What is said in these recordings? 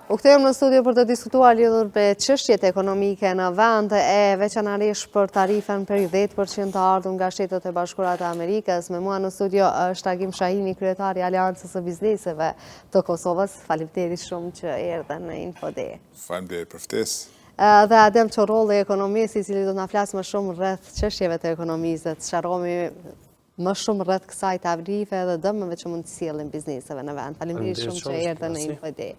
U kthejmë në studio për të diskutuar lidhur me çështjet ekonomike në vend e veçanërisht për tarifën për 10% të ardhur nga Shtetet e Bashkuara të Amerikës. Me mua në studio është Agim Shahini, kryetari i Aleancës së Bizneseve të Kosovës. Faleminderit shumë që erdhën në Infode. Faleminderit për ftesë. Dhe Adem Çorolli, ekonomist, i cili do të na flasë më shumë rreth çështjeve të ekonomisë, të sqarohemi më shumë rreth kësaj tarife dhe dëmeve që mund të sjellin bizneseve në vend. Faleminderit shumë që erdhën në Infode.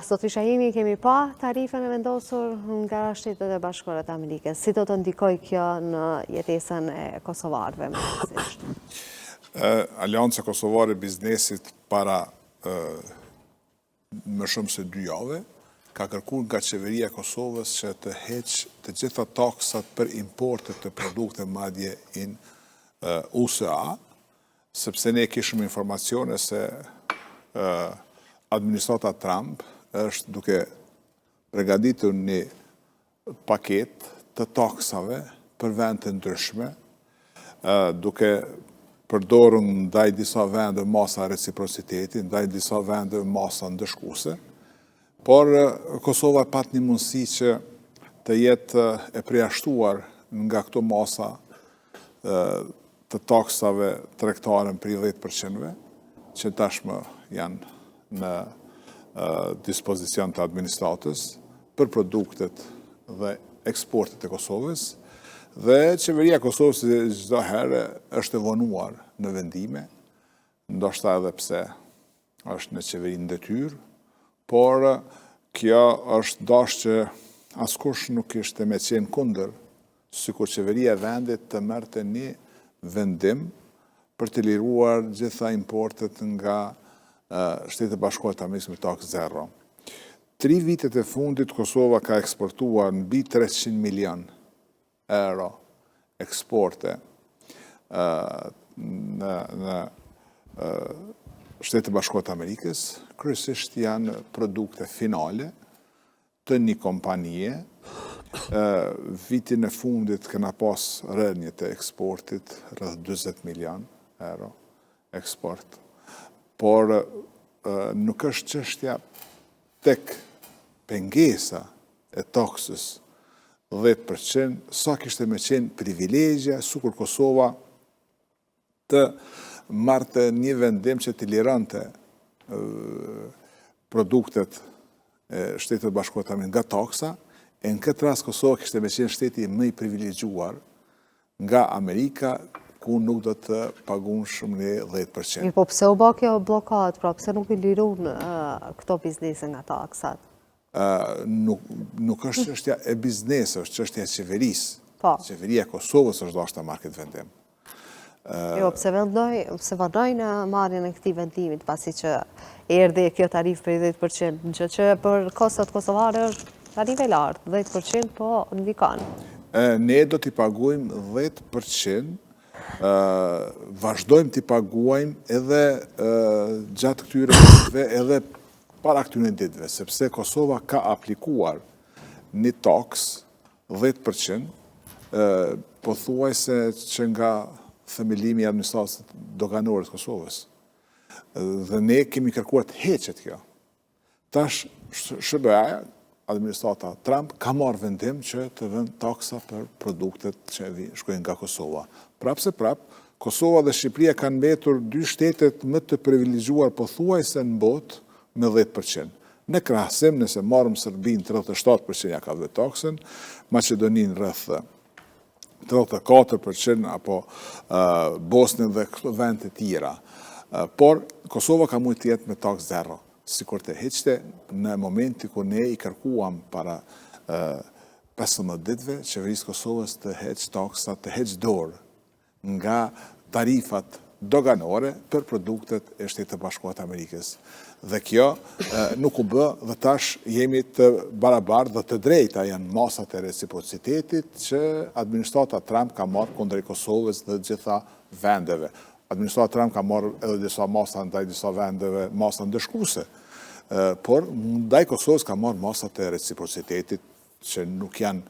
Zotri Shahini, kemi pa tarifën e vendosur nga Shtetet e Bashkuara të Amerikës. Si do të ndikojë kjo në jetesën e kosovarëve? Aleanca Kosovare e Biznesit para më shumë se 2 javë ka kërkuar nga qeveria e Kosovës që të heqë të gjitha taksat për importet të produkte madje in USA, sepse ne kishim informacione se administrata Trump është duke përgatitur një paket të taksave për vende të ndryshme, duke përdorur ndaj disa vende masa reciprociteti, ndaj disa vende masa ndëshkuese, por Kosova pat një mundësi që të jetë e përjashtuar nga këto masa të taksave tregtare për 10%, që tashmë janë në dispozicion të administratës për produktet dhe eksportet e Kosovës, dhe qeveria e Kosovës çdo herë është e vonuar në vendime, ndoshta edhe pse është në qeveri në detyrë, por kjo është dashur që askush nuk ishte me qenë kundër, sikur qeveria e vendit të merrte një vendim për të liruar gjitha importet nga Shtetet e Bashkuara të Amerikës me takë zero. 3 vitet e fundit Kosova ka eksportuar mbi 300 milion euro eksporte në Shtetet e Bashkuara të Amerikës, kryesisht janë produkte finale të një kompanie. Vitin e fundit kena pas rënje të eksportit rreth 40 milion euro eksport. Por nuk është çështja tek pengesa e taksës 10%, sa kishte me qenë privilegja, sukur Kosova të marrte një vendim që të lirante produktet e Shtetit Bashkuar të Amerikës nga taksa, e në këtë rast Kosova kishte me qenë shteti më i privilegjuar nga Amerika, ku nuk do të pagun shumë në 10%. Po pse u bë kjo bllokat, pra pse nuk i lirun këto biznese nga taksat? Nuk është çështja e bizneseve, është çështja e qeverisë. Po. Qeveria e Kosovës është dashur ta marrë këtë vendim. Jo, pse vëndojnë në marrjen e këtij vendimit, pasi që erdhi kjo tarifë për 10%, që për kostot kosovare është tarifë e lartë, 10%, po ndikon. Ne do t'i paguajmë 10%, vazhdojmë t'i paguajmë edhe gjatë këtyre ditëve, edhe para këtyre ditëve, sepse Kosova ka aplikuar një taks 10%, pothuajse që nga themelimi i administratës doganore të Kosovës. Dhe ne kemi kërkuar të heqet kjo. Tash SBA, administrata Trump, ka marrë vendim që të vënë taksa për produktet që shkojnë nga Kosova. Prapë se prapë, Kosova dhe Shqipëria kanë mbetur 2 shtetet më të privilegjuar pothuajse në botë me 10%. Në krahasim, nëse marrëm Serbinë 37% ja ka vënë taksën, Maqedoninë rreth 34%, apo Bosnën dhe vende të tjera. Por Kosova ka mujtë të jetë me takë zero, sikur të heqte në momenti ku ne i kërkuam para 15 ditëve qeverisë Kosovës të heqë taksat, të heqë dorë nga tarifat doganore për produktet e Shtetit Bashkuar të Amerikës. Dhe kjo nuk u bë, dhe tash jemi të barabartë dhe të drejta janë masat e reciprocitetit që administrata Trump ka marrë kundër Kosovës dhe gjitha vendeve. Administrata Trump ka marrë edhe disa masa ndaj disa vendeve, masa ndëshkuese. Por ndaj Kosovës ka marrë masat e reciprocitetit që nuk janë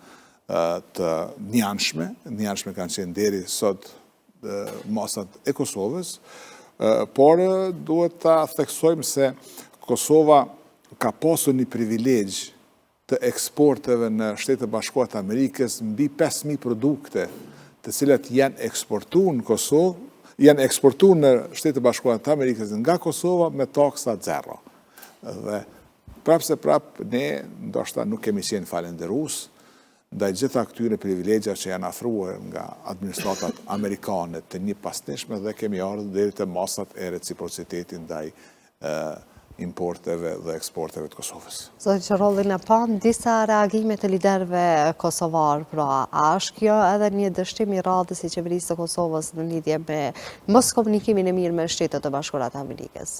të njanshme kanë qenë deri sot masat e Kosovës, por duhet ta theksojmë se Kosova ka pasur një privilegj të eksporteve në Shtetet Bashkuara të Amerikës mbi 5.000 produkte të cilat janë eksportuar në Kosovë, janë eksportuar në Shtetet Bashkuara të Amerikës nga Kosova me taksa zero. Dhe prap ne ndoshta nuk kemi qenë falënderues ndaj gjitha këtyre privilegja që janë afruar nga administratat amerikane të një pasnishme dhe kemi ardhur deri te masat e reciprocitetit ndaj importeve dhe eksporteve të Kosovës. Zoti Qerollin, e pam disa reagime të liderëve kosovar, pra a është kjo edhe një dështim i radhës i qeverisë të Kosovës në lidhje me mos komunikimin e mirë me Shtetet e Bashkuara të Amerikës?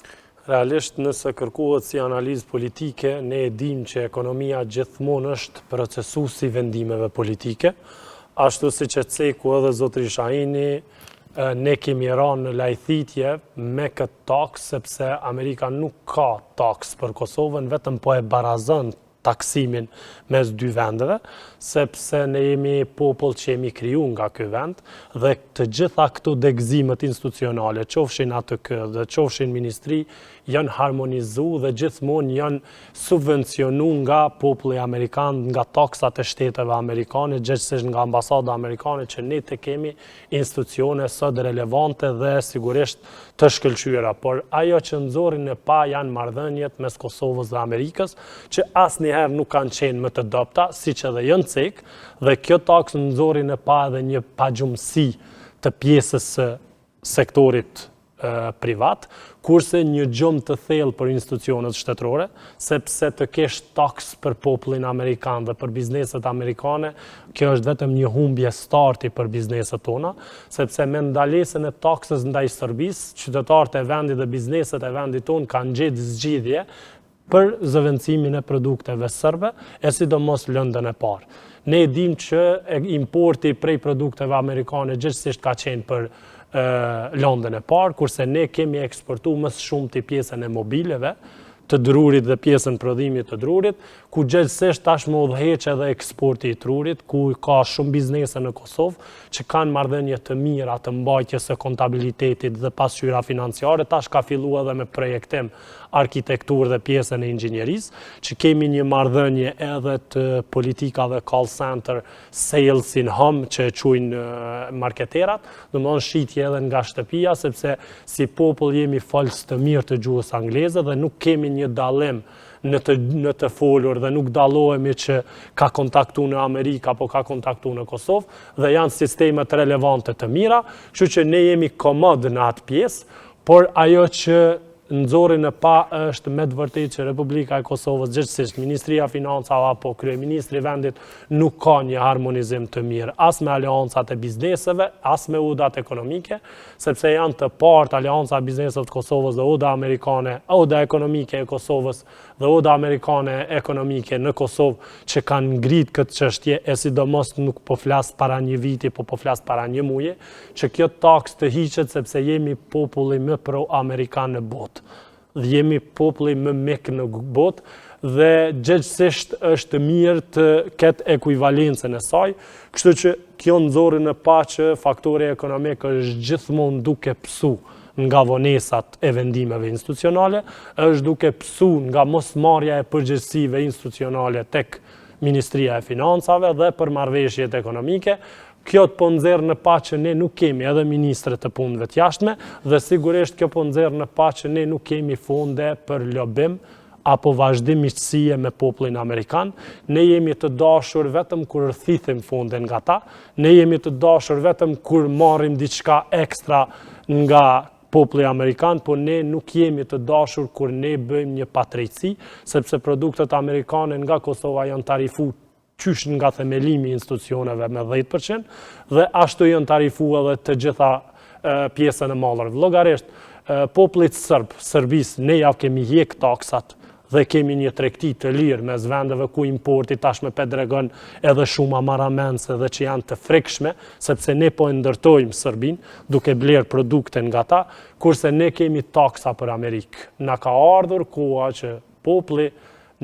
Realisht nëse kërkohet si analizë politike, ne e dim që ekonomia gjithmonë është procesuesi vendimeve politike, ashtu si që ceku edhe zotri Shahini, ne kemi rënë në lajthitje me këtë taks, sepse Amerika nuk ka taks për Kosovën, vetëm po e barazon taksimin mes dy vendeve, sepse ne jemi popull që jemi kriju nga ky vend dhe të gjitha këto degëzimet institucionale, qofshin ATK dhe qofshin ministri, janë harmonizu dhe gjithmonë janë subvencionu nga populli Amerikan, nga taksat e shteteve Amerikane, gjithsesi nga ambasada Amerikane, që ne të kemi institucione sot relevante dhe sigurisht të shkëlqyera. Por ajo që nxorrin në pa janë marrëdhëniet mes Kosovës dhe Amerikës, që asnjëherë nuk kanë qenë më të dobta, siç edhe janë cek, dhe kjo taksë nxorri në pa edhe një pagjumësi të pjesës së sektorit privat, kurse një gjumë të thellë për institucionet shtetërore, sepse të kesh taks për popullin Amerikan dhe për bizneset Amerikane, kjo është vetëm një humbje starti për bizneset tona, sepse me ndalesën e taksës ndaj Serbisë, qytetarët e vendit dhe bizneset e vendit tonë kanë gjetë zgjidhje për zëvendësimin e produkteve serbe, e sidomos lëndën e parë. Ne e dim që importi prej produkteve amerikane gjithsesi ka qenë për lëndën e parë, kurse ne kemi eksportuar më shumë të pjesën e mobileve, të drurit dhe pjesën prodhimit të drurit, ku gjithsesi tashmë udhëheq edhe eksporti i trurit, ku ka shumë biznese në Kosovë që kanë marrëdhënie të mira të mbajtjes së kontabilitetit dhe pasqyra financiare, tash ka filluar edhe me projektim arkitekturë dhe pjesën e inxhinierisë, që kemi një marrëdhënie edhe të politikave call center, sales in home që e quajnë marketerat, domthonë shitje edhe nga shtëpia, sepse si popull jemi folës të mirë të gjuhës angleze dhe nuk kemi një dallim në të folur dhe nuk dallohemi që ka kontaktu në Amerikë apo ka kontaktu në Kosovë dhe janë sistemet relevante të mira, kështu që ne jemi komod në atë pjesë, por ajo që nxorri në pa është me të vërtetë që Republika e Kosovës, gjithsesi Ministria e Financave apo Kryeministri i vendit nuk ka një harmonizim të mirë as me aleancat e bizneseve, as me udat ekonomike, sepse janë të partë aleanca e bizneseve të Kosovës dhe uda amerikane, uda ekonomike e Kosovës dhe uda amerikane ekonomike në Kosovë që kanë ngrit këtë çështje, e sidomos nuk po flas para një viti, po flas para një muaji, që kjo taksë të hiqet sepse jemi populli më pro-amerikan në botë. Dhe jemi populli më mik në botë dhe gjithsesi është mirë të ketë ekuivalencën e saj, kështu që kjo nxorri në pa që faktori ekonomik është gjithmonë duke psu nga vonesat e vendimeve institucionale, është duke psu nga mosmarrja e përgjegjësive institucionale tek Ministria e Financave dhe për marrëveshjet ekonomike. Kjo të po nxjerr në pa që ne nuk kemi edhe ministre të punëve të jashtme dhe sigurisht kjo po nxjerr në pa që ne nuk kemi fonde për lobim apo vazhdim miqësie me popullin Amerikan. Ne jemi të dashur vetëm kur rrthithim fonde nga ta, ne jemi të dashur vetëm kur marrim diçka ekstra nga populli Amerikan, por ne nuk jemi të dashur kur ne bëjmë një patrejtësi, sepse produktet amerikane nga Kosova janë tarifu qysh nga themelimi institucioneve me 10% dhe ashtu janë tarifu edhe të gjitha pjesën e mallrave. Llogarisht, popullit Serbisë ne ja kemi hjek taksat dhe kemi një tregti të lirë mes vendeve ku importi tashmë pedregon edhe shumë amaramense dhe që janë të frikshme, sepse ne po e ndërtojmë Serbinë duke bler produkte nga ta, kurse ne kemi taksa për Amerikë. Na ka ardhur koha që populli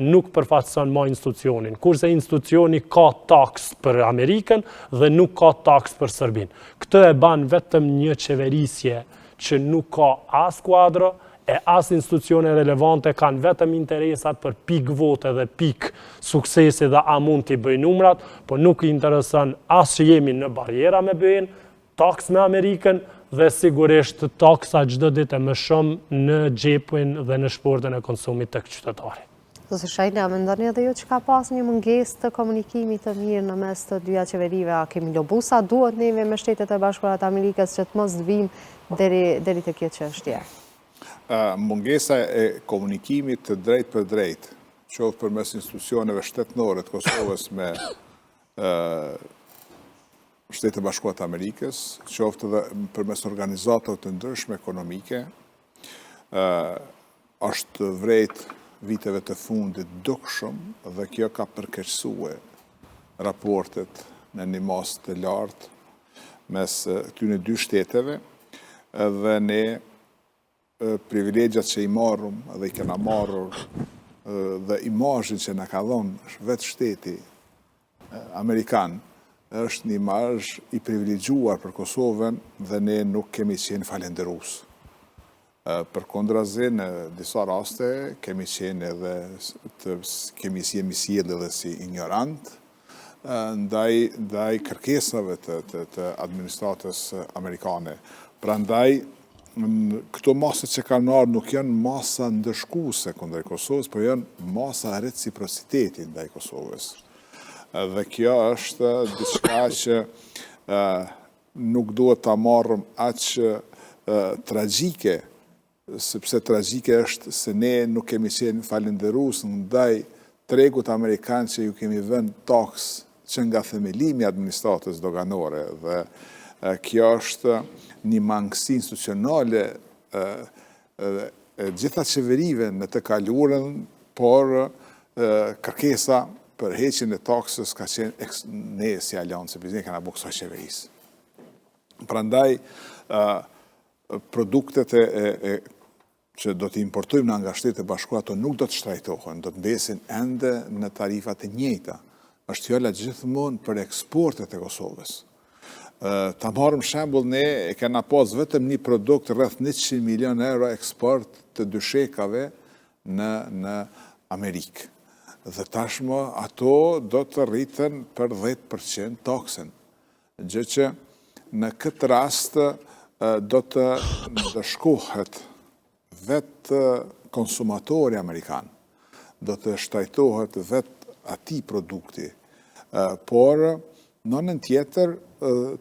nuk përfaqëson më institucionin, kurse institucioni ka taks për Amerikën dhe nuk ka taks për Serbinë. Këtë e ban vetëm një qeverisje që nuk ka as kuadro, e as institucione relevante kanë vetëm interesat për pik vote dhe pik suksesi dhe a mund t'i bëj numrat, po nuk i interesën as që jemi në barjera me bëjnë, taks me Amerikën dhe sigurisht taksa çdo ditë më shumë në xhepin dhe në shportën e konsumit të qytetarit. Zoti Shajli, a mendoni edhe ju që ka pas një mungesë të komunikimit të mirë në mes të dyja qeverive? A kemi lobu sa duhet neve me Shtetet e Bashkuara të Amerikës që të mos vim deri te kjo çështje? Mungesa e komunikimit të drejt për drejt, qoftë përmes institucioneve shtetënore të Kosovës me Shtetet e Bashkuara të Amerikës, qoftë edhe përmes organizatave të ndryshme ekonomike, është vrejt viteve të fundit dukshëm dhe kjo ka përkeqësue raportet në një mas të lartë mes këtyne dy shteteve dhe ne privilegjat që i marrum dhe i kena marrur dhe imazhin që na ka dhënë vetë shteti Amerikan është një imazh i privilegjuar për Kosovën dhe ne nuk kemi qenë falenderues. Për kondrazi, në disa raste, kemi qenë edhe kemi sjellë edhe si ignorant, ndaj kërkesave të administratës amerikane. Prandaj, këto masa që kanë ardhur nuk janë masa ndëshkuese kundër Kosovës, por janë masa reciprociteti ndaj Kosovës. Dhe kjo është diçka që nuk duhet ta marrëm aq tragjike, sepse tragjike është se ne nuk kemi qenë falenderues ndaj tregut amerikan që ju kemi vënë taks që nga themelimi administratës doganore dhe kjo është një mangësi institucionale e gjitha qeverive në të kaluarën, por kërkesa për heqjen e taksës ka qenë ne si Aleancë Biznes kanë bërë kësaj qeverisë. Prandaj produktet që do të importojmë nga Shtetet e Bashkuara nuk do të shtrajtohen, do të mbesin ende në tarifat e njëjta. Është fjala gjithmonë për eksportet e Kosovës. Ta marrim shembull, ne e kena pas vetëm një produkt rreth 100 milion euro eksport të dyshekave në Amerikë. Dhe tashmë ato do të rriten për 10% taksën. Gjë që në këtë rast do të ndëshkohet vetë konsumatori amerikan, do të shtrajtohet vetë ati produkti, por në anën tjetër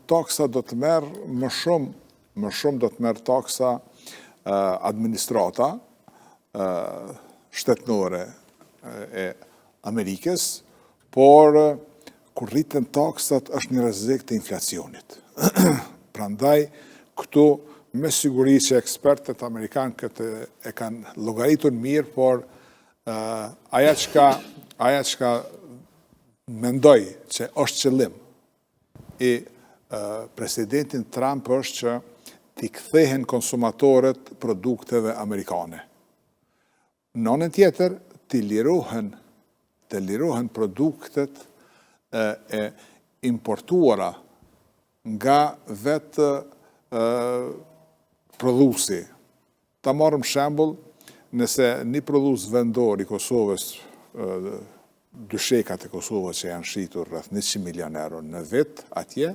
taksa do të merr më shumë do të merr taksa administrata shtetënore e Amerikës, por kur rriten taksat është një rrezik të inflacionit. Prandaj këtu me siguri që ekspertët amerikanë këtë e kanë llogaritur mirë, por aja çka mendoj që është qëllim i presidentin Trump është që t'i kthehen konsumatorët produkteve amerikane. Në anën tjetër, t'i lirohen produktet e importuara nga vetë prodhuesi. Ta marrim shembull, nëse një prodhues vendor i Kosovës, dyshekat e Kosovës që janë shitur rreth 100 milion euro në vit atje,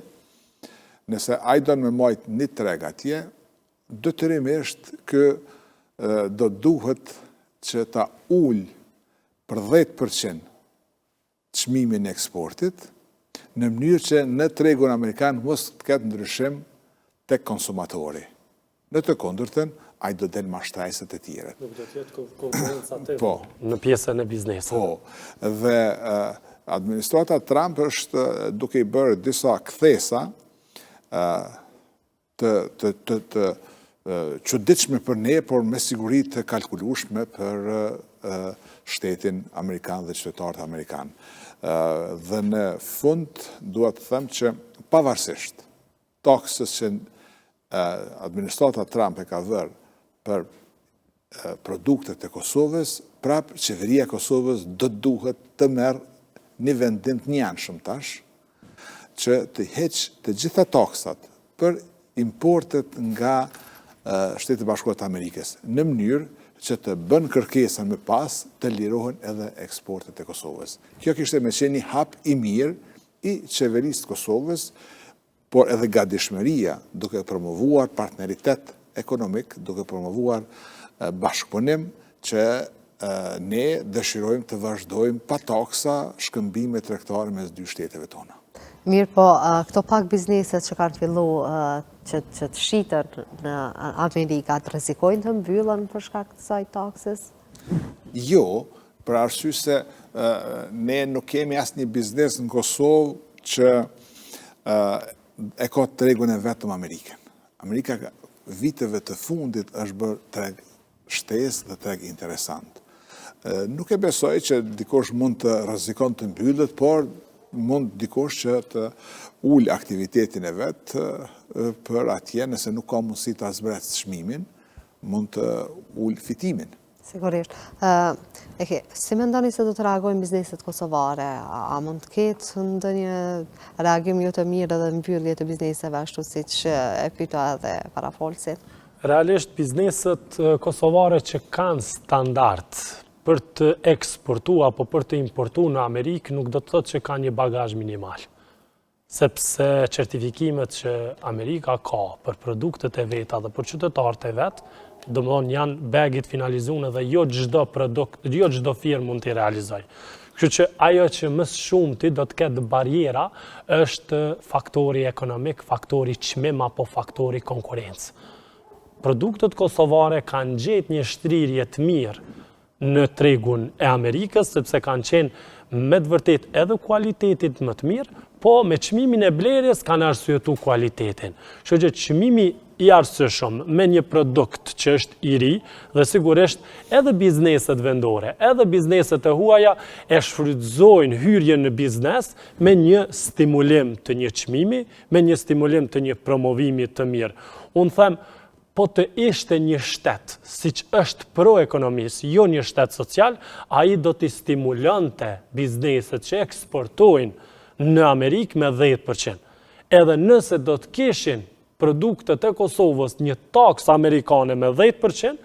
nëse ai don me majt një treg atje, detyrimisht do duhet që ta ul për 10% çmimin e eksportit, në mënyrë që në tregun amerikan mos të ketë ndryshim tek konsumatori. Në të kundërtën, ai do del mashtrajset e tjera. Nuk do t'jetë konkurenca të Po. Në pjesën e biznesit. Po. Dhe administrata Trump është duke i bërë disa kthesa të çuditshme për ne, por me siguri të kalkulueshme për shtetin amerikan dhe qytetarët amerikan. Dhe në fund duhet të them që pavarësisht taksës që administrata Trump e ka vërë për produktet e Kosovës, prapë qeveria e Kosovës do duhet të merr një vendim të njanshëm tash, që të heq të gjitha taksat për importet nga Shtetet Bashkuara të Amerikës, në mënyrë që të bën kërkesën më pas të lirohen edhe eksportet e Kosovës. Kjo kishte me qenë një hap i mirë i qeverisë të Kosovës, por edhe gatishmëria duke promovuar partneritet ekonomik, duke promovuar bashkëpunim që ne dëshirojmë të vazhdojmë pa taksa shkëmbime tregtare mes dy shteteve tona. Mirë, po këto pak bizneset që kanë fillu që të shitën në Amerika, të rrezikojnë të mbyllen për shkak të kësaj takses? Jo, për arsye se ne nuk kemi asnjë biznes në Kosovë që e ka tregun e vetëm Amerikën. Amerika viteve të fundit është bërë treg shtesë dhe treg interesant. Nuk e besoj që dikush mund të rrezikon të mbyllet, por mund dikush që të ullë aktivitetin e vetë për atje, nëse nuk ka mundësi të zbret çmimin, mund të ullë fitimin. Sigurisht. Si mendoni se do të reagojnë bizneset kosovare? A mund të ketë ndonjë reagim jo të mirë dhe mbyllje të bizneseve ashtu siç e pyeta edhe parafolësit? Realisht bizneset kosovare që kanë standard për të eksportu apo për të importu në Amerikë nuk do të thotë që ka një bagazh minimal. Sepse certifikimet që Amerika ka për produktet e veta dhe për qytetarët e vetë, domethënë janë begit finalizuar dhe jo çdo produkt, jo çdo firmë mund t'i realizojë. Kështu që ajo që më shumti do të ketë barjera është faktori ekonomik, faktori çmim apo faktori konkurrencë. Produktet kosovare kanë gjetë një shtrirje të mirë në tregun e Amerikës, sepse kanë qenë me të vërtet edhe kualitetit më të mirë, po me çmimin e blerjes kanë arsyetu kualitetin. Kështu që çmimi i arsyeshëm me një produkt që është i ri dhe sigurisht edhe bizneset vendore, edhe bizneset e huaja e shfrytëzojnë hyrjen në biznes me një stimulim të një çmimi, me një stimulim të një promovimi të mirë. Unë them, po të ishte një shtet, siç është pro-ekonomisë, jo një shtet social, ai do t'i stimulonte bizneset që eksportojnë në Amerikë me 10%. Edhe nëse do të kishin produktet e Kosovës një taks amerikane me 10%,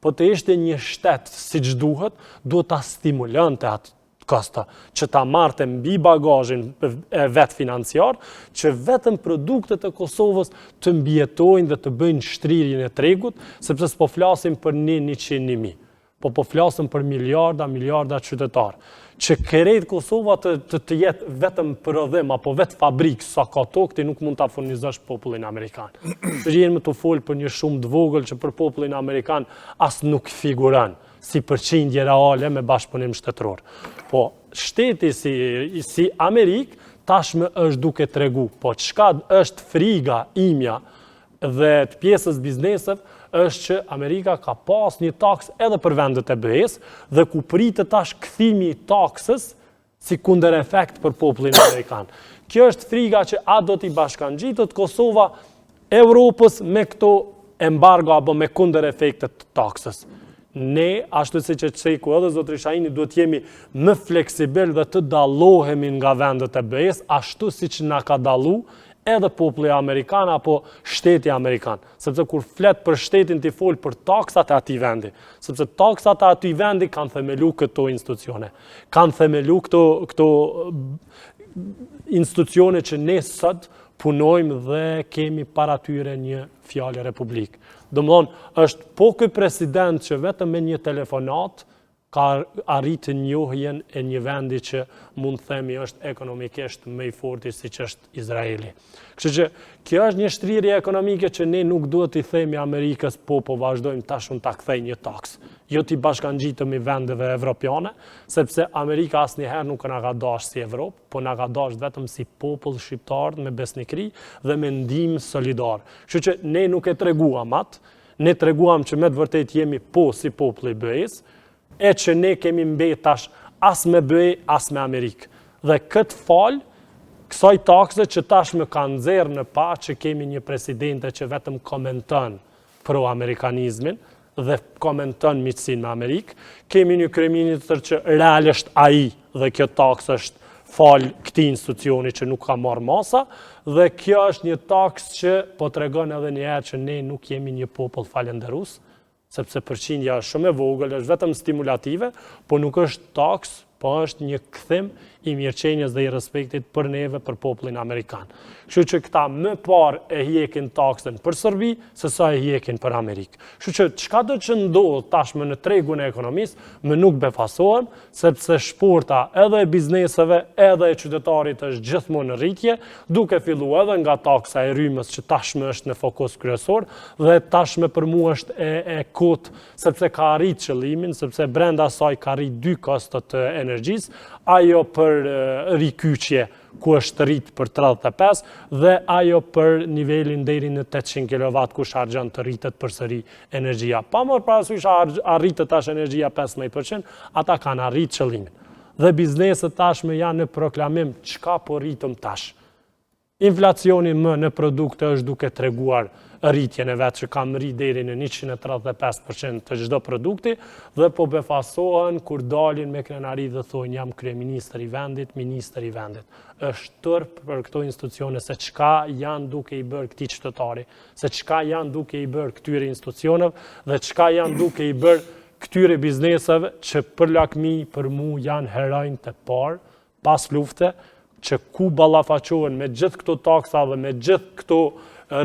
po të ishte një shtet siç duhet, duhet ta stimulonte atë kosta, që ta marrte mbi bagazhin e vetë financiar, që vetëm produktet e Kosovës të mbijetojnë dhe të bëjnë shtrirjen e tregut, sepse s'po flasim për 100.000, po flasim për miliarda qytetarë. Që krejt Kosova të jetë vetëm prodhim apo vetë fabrikë sa ka tokë, ti nuk mund ta furnizosh popullin amerikan. Që jenë më të folë për një shumë të vogël që për popullin amerikan as nuk figuron si përqindje reale me bashkëpunim shtetëror. Po shteti si Amerikë tashmë është duke tregu, po çka është friga imja dhe të pjesës bizneset është që Amerika ka pas një taks edhe për vendet e BE-s dhe ku pritet tash kthimi i taksës si kundër efekt për popullin amerikan. Kjo është friga që a do t'i bashkangjitet Kosova Evropës me këto embargo apo me kundër efektet të taksës. Ne, ashtu si që ceku edhe zotri Shahini, duhet jemi më fleksibil dhe të dallohemi nga vendet e BE-s, ashtu si që na ka dallu edhe populli amerikan apo shteti amerikan. Sepse kur flet për shtetin t'i fol për taksat e atij vendi, sepse taksat e atij vendi kanë themelu këto institucione. Kanë themelu këto institucione që ne sot punojmë dhe kemi para tyre një fjalë republikë. Domthon, është po ky president që vetëm me një telefonat ka arritë njohjen e një vendi që mund themi është ekonomikisht më i fortë siç është Izraeli. Kështu që kjo është një shtrirje ekonomike që ne nuk duhet i themi Amerikës po vazhdojmë tash ta kthej një taks. Jo t'i bashkangjitemi vendeve evropiane, sepse Amerika asnjëherë nuk na ka dashur si Evropë, po na ka dashur vetëm si popull shqiptar me besnikëri dhe me ndihmë solidar. Kështu që ne nuk e treguam atë, ne treguam që me të vërtetë jemi po si populli i BE-s, e që ne kemi mbet tash as me BE, as me Amerikë. Dhe këtë fal, kësaj takse që tash më kanë nxjerrë në pa që kemi një presidente që vetëm komenton pro-amerikanizmin dhe komenton miqësinë me Amerikë, kemi një kryeministër që realisht ai dhe kjo taksë është falë këtij institucioni që nuk ka marrë masa, dhe kjo është një taks që po tregon edhe një herë që ne nuk jemi një popull falënderues, sepse përqindja është shumë e vogël, është vetëm stimulative, po nuk është taks, po është një kthim i mirëqenies dhe i respektit për neve, për popullin amerikan. Kështu që këta më parë e hjekin taksën për Serbi, se sa e hjekin për Amerikë. Kështu që çka do që ndodh tashmë në tregun e ekonomisë, më nuk befasohem, sepse shporta edhe e bizneseve, edhe e qytetarit është gjithmonë në rritje, duke filluar edhe nga taksa e rrymës që tashmë është në fokus kryesor, dhe tashmë për mua është e kot, sepse ka arrit qëllimin, sepse brenda saj ka arrit 2 kostot të energjisë, ajo për rikyqje ku është rrit për 35 dhe ajo për nivelin deri në 800 kW ku shargjon të rritet përsëri energjia. Pa marrë parasysh arritet tash energjia 15%, ata kanë arrit qëllimin. Dhe bizneset tashme janë në proklamim çka po rritëm tash. Inflacioni më në produkte është duke treguar rritjen e vetë që kam rrit deri në 135% të çdo produkti dhe po befasohen kur dalin me krenari dhe thonë jam kryeministër i vendit, ministër i vendit. Është tërp për këto institucione se çka janë duke i bërë këtij qytetari, se çka janë duke i bërë këtyre institucioneve dhe çka janë duke i bërë këtyre bizneseve që për lakmi për mu janë herojnë të parë pas lufte, që ku ballafaqohen me gjithë këto taksa dhe me gjithë këto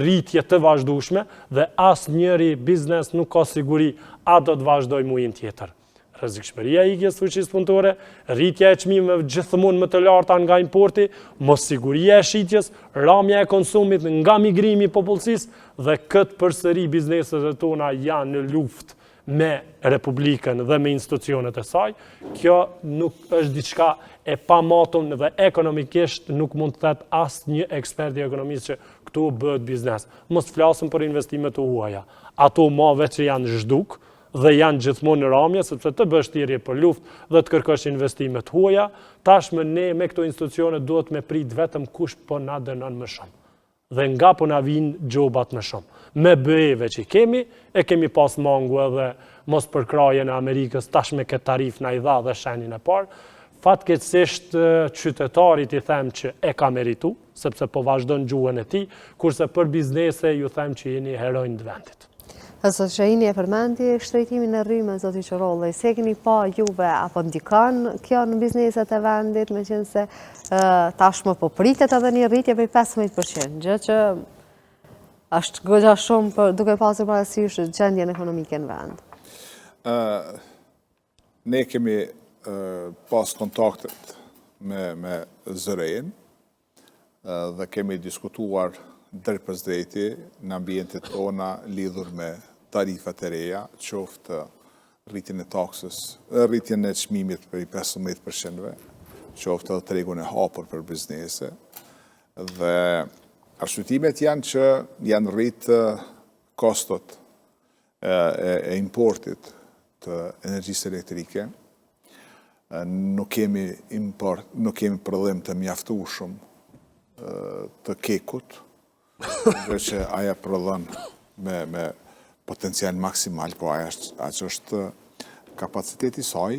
rritje të vazhdueshme dhe asnjëri biznes nuk ka siguri a do të vazhdojë muajin tjetër. Rrezikshmëria e ikjes fuqisë punëtore, rritja e çmimeve gjithmonë më të larta nga importi, mossiguria e shitjes, rramja e konsumit nga migrimi i popullsisë dhe këtë përsëri bizneset tona janë në luftë me Republikën dhe me institucionet e saj. Kjo nuk është diçka e pamatur dhe ekonomikisht nuk mund të thotë asnjë ekspert i ekonomisë që këtu bëhet biznes. Mos flasim për investimet e huaja. Ato mave që janë zhduk dhe janë gjithmonë në ramje, sepse të bësh thirrje për luftë dhe të kërkosh investime të huaja, tashmë ne me këto institucione duhet me prit vetëm kush po na dënon më shumë. Dhe nga po na vinë gjobat më shumë. Me BE-ve që e kemi pas mangu edhe mos përkrajen e Amerikës, tash me këtë tarif na i dha dhe shenjin e parë. Fatkeqësisht qytetarit i them që e ka meritu, sepse po vazhdon gjuhën e tij, kurse për biznese ju them që jeni heronjë të vendit. Zoti Shahini e përmendi shtrejtimin e rrymës, zoti Qorollaj, se keni pa juve apo ndikon kjo në bizneset e vendit, meqense tashmë po pritet edhe një rritje prej 15%, gjë që është goxha shumë duke pasur parasysh gjendjen ekonomike në vend. Ne kemi pas kontaktet me zërin dhe kemi diskutuar drejtpërsdrejti në ambientet tona lidhur me tarifat e reja, qoftë rritjen e taksës, rritjen e çmimit për 15%, qoftë edhe tregun e hapur për biznese. Dhe arsyetimet janë që janë rritë kostot e importit të energjisë elektrike. Nuk kemi prodhim të mjaftueshëm të kekut, dhe që aja prodhon me potencial maksimal, po aja është kapaciteti saj,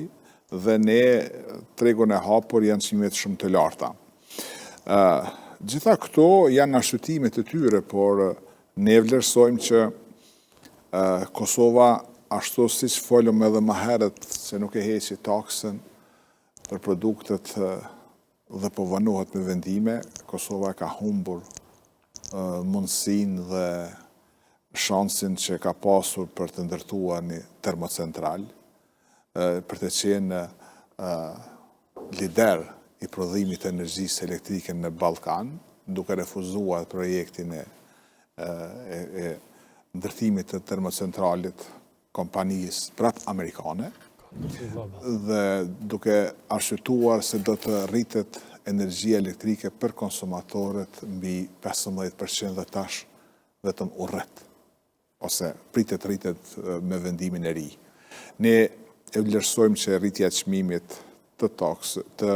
dhe ne tregun e hapur janë çmimet shumë të larta. Gjitha këto janë arsyetimet e tyre, por ne vlerësojmë që Kosova, ashtu siç folëm edhe më herët se nuk e heqi taksën për produktet dhe po vënohet me vendime, Kosova ka humbur mundësinë dhe shansin që ka pasur për të ndërtuar një termocentral, për të qenë lider i prodhimit të energjisë elektrike në Ballkan, duke refuzuar projektin e ndërtimit të termocentralit kompanisë prap amerikane, dhe duke arsyetuar se do të rritet energjia elektrike për konsumatorët mbi 15% dhe tash vetëm u rret, ose rritet me vendimin e ri. Ne e vlerësojmë që rritja e çmimit të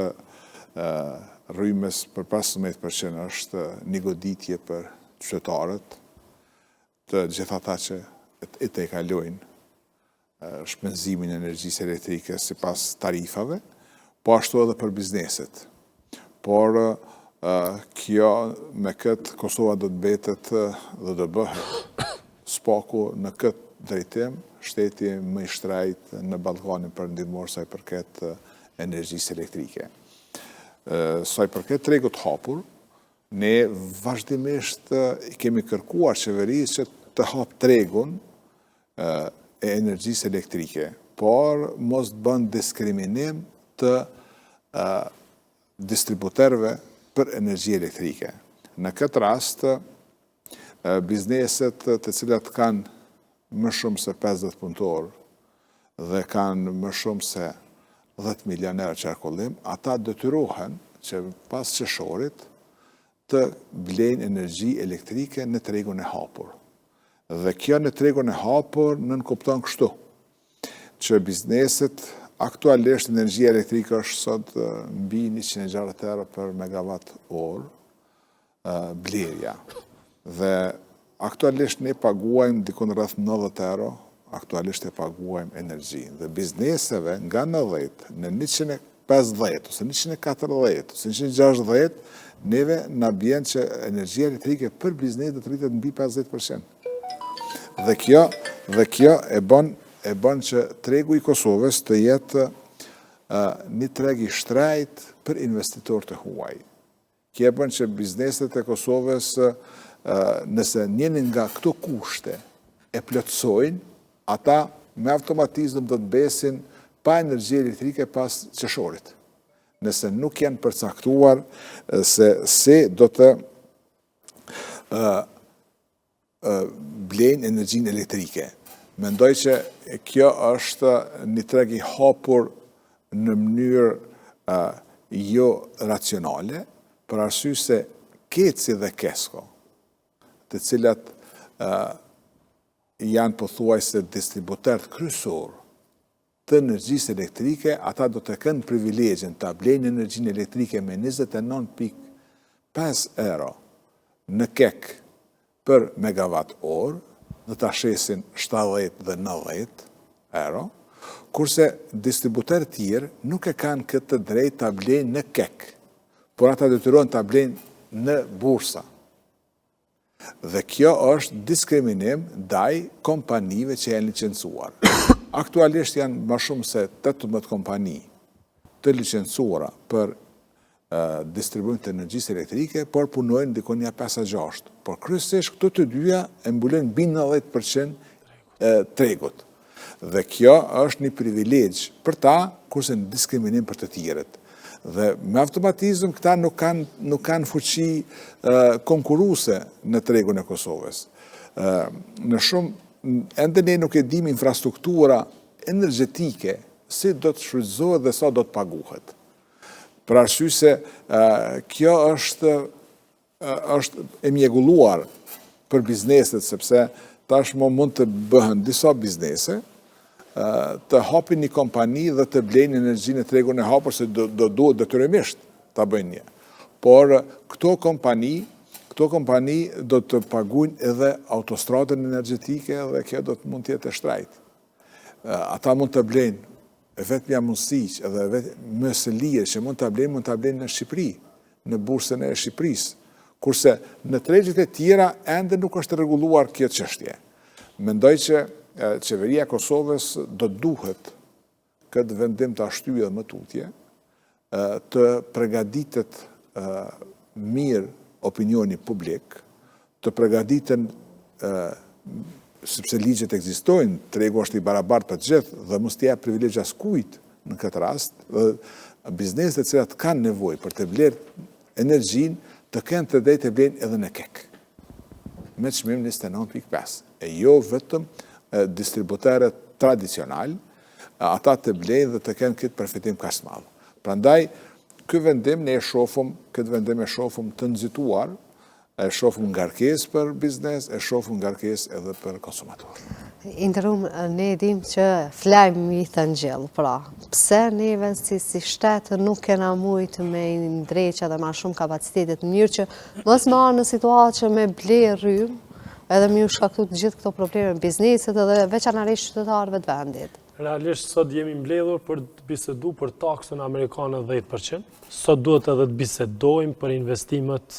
rrymës për 15% është një goditje për qytetarët, të gjithë ata që e te kalojnë shpenzimin e energjisë elektrike sipas tarifave, po ashtu edhe për bizneset. por kjo me këtë Kosova do të betet dhe do bëhet spaku në këtë drejtim, shteti më i shtrejt në Ballkanin Perëndimor sa i përket energjisë elektrike. Sa i përket tregut hapur, ne vazhdimisht kemi kërkuar qeverisë që të hap tregun e energjisë elektrike, por mos të bën diskriminim të distributerëve për energji elektrike. Në këtë rast, bizneset të cilat kanë më shumë se 50 punëtor dhe kanë më shumë se 10 milioner qarkullim, ata detyrohen që pas qershorit të blejnë energji elektrike në tregun e hapur. Dhe kjo në tregun e hapur nënkupton kështu, që bizneset aktualisht energjia elektrike është sot mbi 160 euro për megawatt orë blerja. Dhe aktualisht ne paguajmë dikun rreth 90 euro, aktualisht e paguajmë energji. Dhe bizneseve nga 90 në 150 ose 140 ose 160, neve na bjen që energjia elektrike për biznes do të rritet mbi 50%. Dhe kjo e bën që tregu i Kosovës të jetë një treg i shtrejt për investitor të huaj. Kjo e bën që bizneset e Kosovës, nëse njënin nga këto kushte e plotësojnë, ata me automatizëm do të besin pa energji elektrike pas qershorit. Nëse nuk janë përcaktuar se do të blejnë energjin elektrike. Mendoj që kjo është një treg i hapur në mënyrë jo racionale, për arsye se Keci dhe Kesko, të cilat janë pothuajse distributerët kryesor të energjisë elektrike, ata do të kenë privilegjin të blejnë energjinë elektrike me 29.5 euro në kek për megawatt orë, dhe të shesin 70 dhe 90 euro, kurse distributerët tjerë nuk e kanë këtë drejt të blejnë në kek, por ata detyrohen të blejnë në bursa. Dhe kjo është diskriminim ndaj kompanive që janë licencuar. Aktualisht janë më shumë se 18 kompani të licencuara për distribuim të energjisë elektrike, por punojnë dikon një 5-6. Por kryesisht këto të dyja e mbulojnë mbi 90% tregut. Dhe kjo është një privilegj për ta, kurse në diskriminim për të tjerët. Dhe me automatizëm këta nuk kanë fuqi konkuruse në tregun e Kosovës. Në shumë, ende ne nuk e dim infrastruktura energjetike, si do të shfrytëzohet dhe sa do të paguhet. Për arsye se kjo është e mjegulluar për bizneset, sepse tashmë mund të bëhen disa biznese, të hapin një kompani dhe të blejnë energjinë e tregun e hapur, se do duhet detyrimisht ta bëjnë një. Por këto kompani do të paguajnë edhe autostradën energjetike dhe kjo do të mund të jetë e shtrejt. Ata mund të blejnë vetëmja mundësi edhe më së lirë që mund të blejnë në Shqipëri, në bursën e Shqipërisë, kurse në tregjet e tjera ende nuk është rregulluar kjo çështje. Mendoj që qeveria e Kosovës do duhet këtë vendim të ashtyje dhe më tutje, të përgatitet mirë opinioni publik, të përgatiten sepse ligjet ekzistojnë, tregu është i barabartë për gjithë dhe mos t'i jap privilegj askujt në këtë rast, dhe bizneset të cilat kanë nevojë për të blerë energjinë, të kenë të drejtë të blejnë edhe në kek. Me çmim 29.5. E jo vetëm distributerët tradicional, ata të blejnë dhe të kenë këtë përfitim kaq të madh. Prandaj, këtë vendim e shohim të nxituar, e shohim ngarkesë për biznes, e shohim ngarkesë edhe për konsumator. Interim, ne dim që flajmë i të ngjell, pra, pse neve si shtetë nuk kena mujtë me ndreqa dhe ma shumë kapacitetet mirë që mos marrë në situatë që me ble rrymë edhe mi u shkaktu të gjithë këto probleme bizneset edhe veçanërisht qytetarëve të vendit. Realisht sot jemi mbledhur për të bisedu për taksën amerikane 10%. Sot duhet edhe të bisedojmë për investimet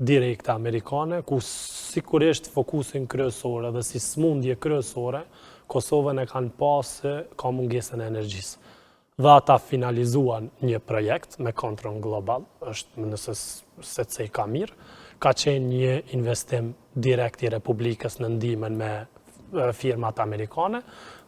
direkte amerikane, ku sigurisht fokusin kryesore dhe si smundje kryesore, Kosovën e kanë pasë ka mungesën e energjisë. Dhe ata finalizuan një projekt me kontrol global, është nëse se ka mirë, ka qenë një investim direkt i Republikës në ndihmën me firmat amerikane,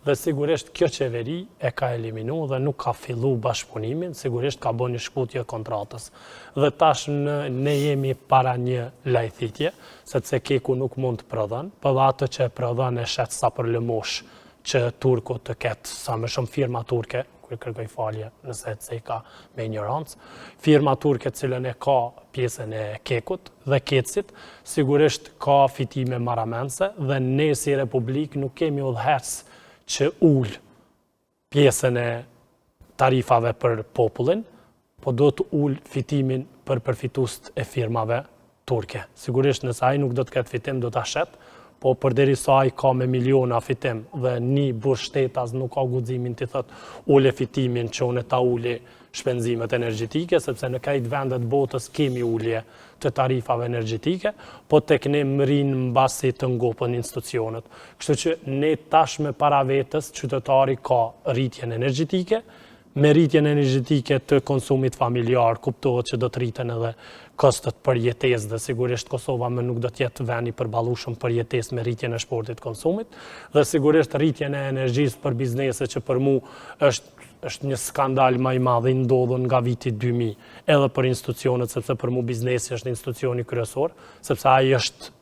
dhe sigurisht kjo qeveri e ka eliminu dhe nuk ka fillu bashkëpunimin, sigurisht ka bo një shkputje kontratës. Dhe tash ne jemi para një lajthitje, sepse keku nuk mund të prodhon, për dhe atë që prodhon e shetë sa për lëmosh që Turku të ketë sa më shumë firma turke, kërë kërkoj falje nëse se ka me ignorancë, firma turke cilën e ka pjesën e kekut dhe kecit, sigurisht ka fitime maramense dhe ne si Republik nuk kemi udhëhec që ullë pjesën e tarifave për popullin, po do të ullë fitimin për përfitust e firmave turke. Sigurisht nëse ai nuk do të ketë fitim, do të ashet, po përderisa ai ka me miliona fitim dhe një burg shtetas nuk ka guximin të thotë ule fitimin që unë ta uli shpenzimet energjetike, sepse në krejt vendet botës kemi ulje të tarifave energjetike, po tek ne mrin mbasi të ngopën institucionet. Kështu që ne tashme para vetës qytetari ka rritjen energjetike, me rritjen energjetike të konsumit familjar, kuptohet që do të rriten edhe kostet për jetesë dhe sigurisht Kosova më nuk do të jetë vend i përballueshëm për jetesë me rritjen e shportit konsumit, dhe sigurisht rritjen e energjisë për biznese që për mu është një skandal më i madh i ndodhur nga viti 2000, edhe për institucionet, sepse për mu biznesi është institucioni kryesor, sepse ai është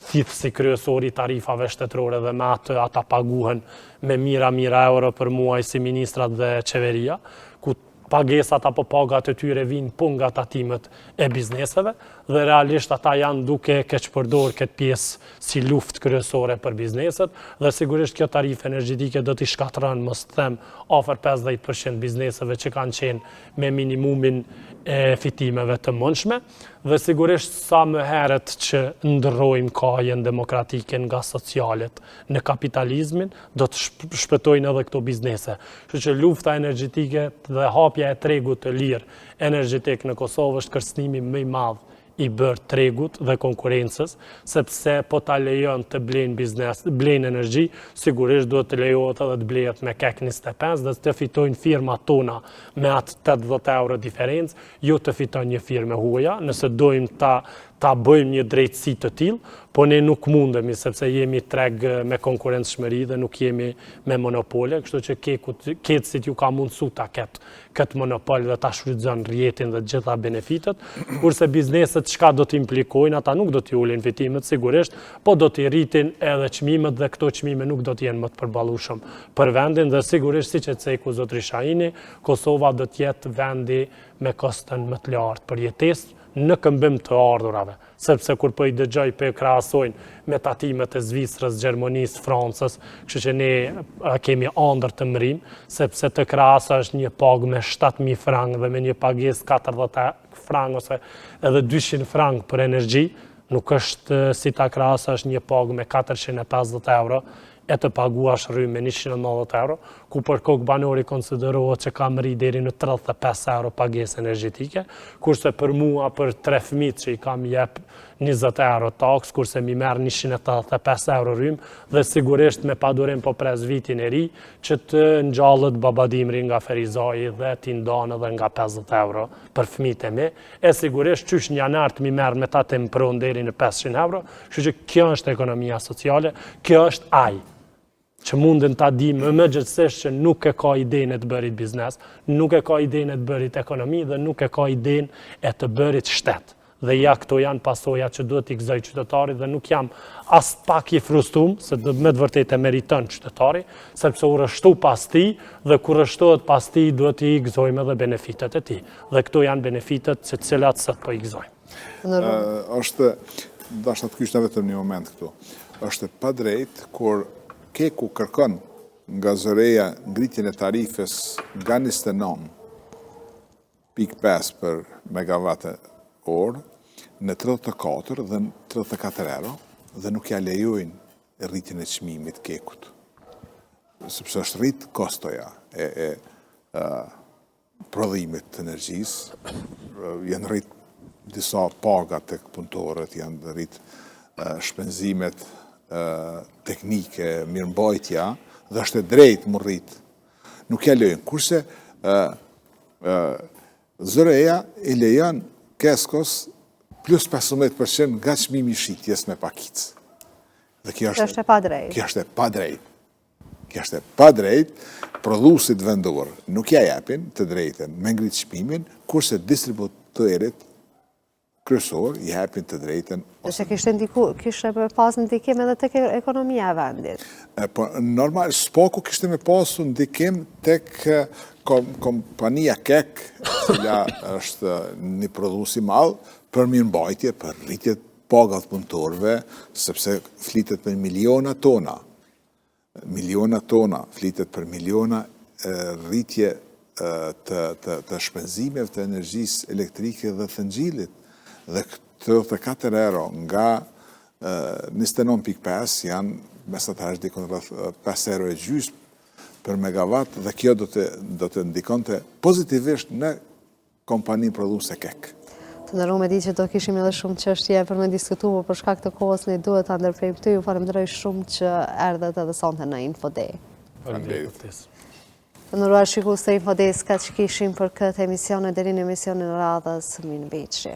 thithësi kryesori tarifave shtetërore dhe me atë ata paguhen me mira euro për muaj si ministrat dhe qeveria, ku pagesat apo pagat e tyre vinë po nga tatimet e bizneseve dhe realisht ata janë duke keqpërdor këtë pjesë si luftë kryesore për bizneset dhe sigurisht kjo tarifë energjetike do t'i shkatërron, mos them, afër 50% bizneseve që kanë qenë me minimumin e fitimeve të mundshme dhe sigurisht sa më herët që ndërrojmë kajën demokratike nga socialet në kapitalizmin, do të shpëtojnë edhe këto biznese. Kështu që lufta energjetike dhe hapja e tregut të lirë energjetik në Kosovë është kërcënimi më i madh i bërë tregut dhe konkurencës, sepse po ta lejon të blejnë energji, sigurisht duhet të lejohet edhe të blejet me kek 25 dhe të fitojnë firma tona me atë 80 euro diferencë, jo të fitojnë një firme huaja, nëse dojmë ta bëjmë një drejtësi të tillë, po ne nuk mundemi sepse jemi treg me konkurencëshmëri dhe nuk jemi me monopole, kështu që kecit ju ka mundësu ta ketë këtë monopol dhe ta shfrytëzon rrjetin dhe të gjitha benefitet, kurse bizneset çka do të implikojnë, ata nuk do t'i ulin fitimet sigurisht, po do t'i rritin edhe çmimet dhe këto çmime nuk do të jenë më të përballueshëm për vendin dhe sigurisht siç e ceku zotri Shahini, Kosova do të jetë vendi me kostën më të lartë për jetesë në këmbim të ardhurave, sepse kur po i dëgjoj po e krahasojnë me tatimet e Zvicrës, Gjermanisë, Francës, kështu që ne kemi ëndër të mrim, sepse të krahasa është një pagë me 7.000 frank dhe me një pagesë 40 frank ose edhe 200 frank për energji, nuk është si ta krahasa është një pagë me 450 euro, e të paguash rrymë me 190 euro, ku për kokë banori konsiderohet që ka mri deri në 35 euro pagesë energjetike, kurse për mua, për 3 fëmijët që i kam jep 20 euro taks, kurse mi merr 185 euro rrymë, dhe sigurisht me padurim po pres vitin e ri, që të ngjallët babadimri nga Ferizaj dhe t'i ndonë edhe nga 50 euro për fëmijët e mi, e sigurisht qysh një janar të mi merr me ta të më pron deri në 500 euro, kështu që kjo është ekonomia sociale, kjo është ai që mundin ta di më gjithsesht që nuk e ka idenë e të bërit biznes, nuk e ka idenë e të bërit ekonomi dhe nuk e ka idenë e të bërit shtet. Dhe ja këto janë pasoja që duhet t'i gëzoj qytetarit dhe nuk jam as pak i frustrum, se me të vërtet e meriton qytetari, sepse u rështu pas ti dhe kur rështohet pas ti duhet t'i gëzojmë edhe benefitet e ti. Dhe këto janë benefitet që cilat sot po i gëzojmë. Është, dashta të kyshtë vetëm një moment këtu, është pa drejt kur keku kërkon nga zëreja ngritjen e tarifës nga 29.5 për megavate orë në 34 dhe në 34 euro dhe nuk ja lejojnë rritjen e çmimit kekut. sepse është rritë kostoja e prodhimit të energjisë, janë rritë disa pagat të punëtorët, janë rritë shpenzimet teknike, mirëmbajtja, dhe është e drejtë më rritë. Nuk ja lejnë. Kurse zëreja i lejon keskos plus 15% nga çmimi i shitjes me pakicë. Dhe kjo është e pa drejtë. Kjo është e pa drejtë. Kjo është e pa drejtë, prodhuesit vendor nuk ja japin të drejtën me ngritë çmimin, kurse distributorit kryesor i japin të drejtën. Që kishte pas ndikim edhe tek ekonomia e vendit. Po, normal, s'paku kishte me pasu ndikim tek kompania KEK, cila është një prodhues i madh për mirëmbajtje, për rritje pagat punëtorëve, sepse flitet për miliona tona. Miliona tona, flitet për miliona rritje të shpenzimeve të energjisë elektrike dhe të ngjilit. Dhe 34 euro nga 29.5 janë mesatarisht dikon rreth 5 euro e gjysmë për megawatt, dhe kjo do të ndikonte pozitivisht në kompaninë prodhuese KEK. Të nderuar, me di që do kishim edhe shumë çështje për me diskutuar, për shkak të kohës ne duhet ta ndërprejmë këtu. Ju falenderoj shumë që erdhët edhe sonte në Infodej. Faleminderit. Të nderuar shikues të Infodej, kaq kishim për këtë emision, deri në emisionin e radhës. Mirë mbëjtje.